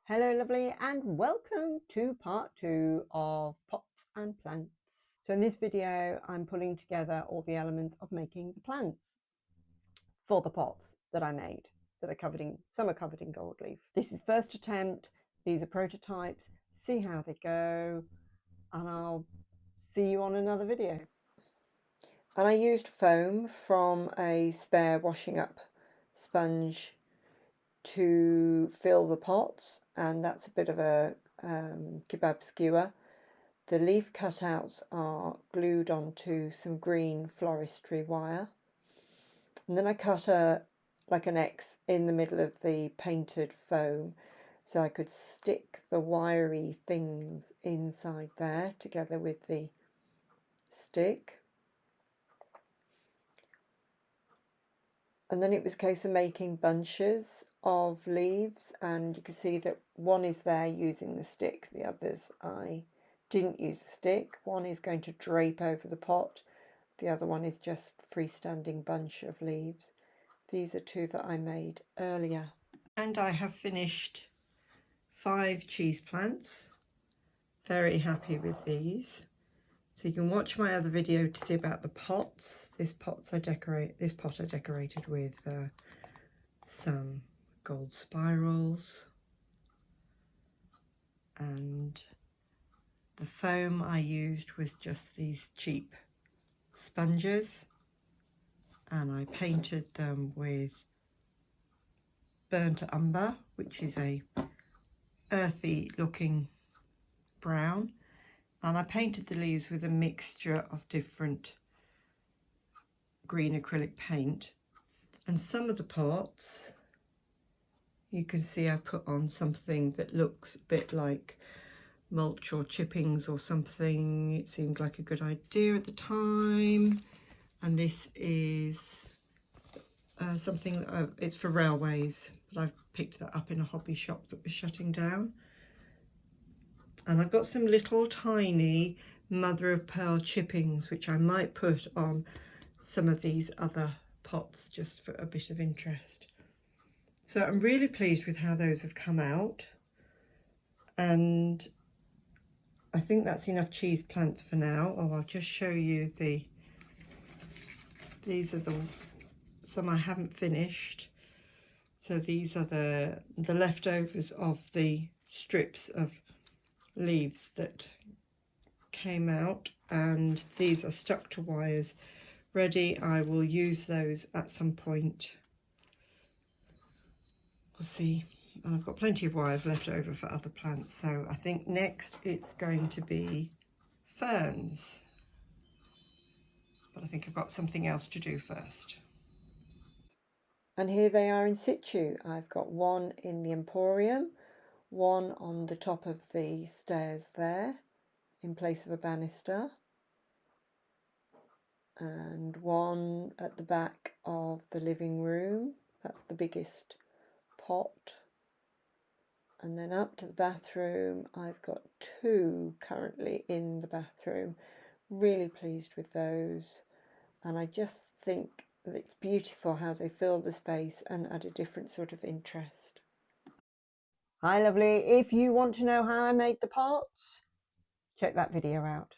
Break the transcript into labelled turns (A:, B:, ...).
A: Hello lovely, and welcome to part 2 of pots and plants. So in this video I'm pulling together all the elements of making the plants for the pots that I made that are covered in, some are covered in gold leaf. This is first attempt, these are prototypes, see how they go, and I'll see you on another video. And I used foam from a spare washing up sponge to fill the pots, and that's a bit of a kebab skewer. The leaf cutouts are glued onto some green floristry wire, and then I cut like an X in the middle of the painted foam so I could stick the wiry things inside there together with the stick. And then it was a case of making bunches of leaves, and you can see that one is there using the stick, the others I didn't use a stick. One is going to drape over the pot, the other one is just freestanding bunch of leaves. These are two that I made earlier. And I have finished 5 cheese plants. Very happy with these. So you can watch my other video to see about the pots. This pot I decorated with some gold spirals, and the foam I used was just these cheap sponges, and I painted them with burnt umber, which is a earthy looking brown, and I painted the leaves with a mixture of different green acrylic paint. And some of the pots you can see I put on something that looks a bit like mulch or chippings or something. It seemed like a good idea at the time. And this is something it's for railways, but I've picked that up in a hobby shop that was shutting down. And I've got some little tiny mother of pearl chippings which I might put on some of these other pots just for a bit of interest. So I'm really pleased with how those have come out, and I think that's enough cheese plants for now. Oh, I'll just show you these are some I haven't finished. So these are the leftovers of the strips of leaves that came out, and these are stuck to wires ready. I will use those at some point. We'll see. And I've got plenty of wires left over for other plants, so I think next it's going to be ferns. But I think I've got something else to do first. And here they are in situ. I've got one in the Emporium, one on the top of the stairs there in place of a banister, and one at the back of the living room. That's the biggest pot. And then up to the bathroom, I've got 2 currently in the bathroom. Really pleased with those, and I just think that it's beautiful how they fill the space and add a different sort of interest. Hi lovely, if you want to know how I make the pots, check that video out.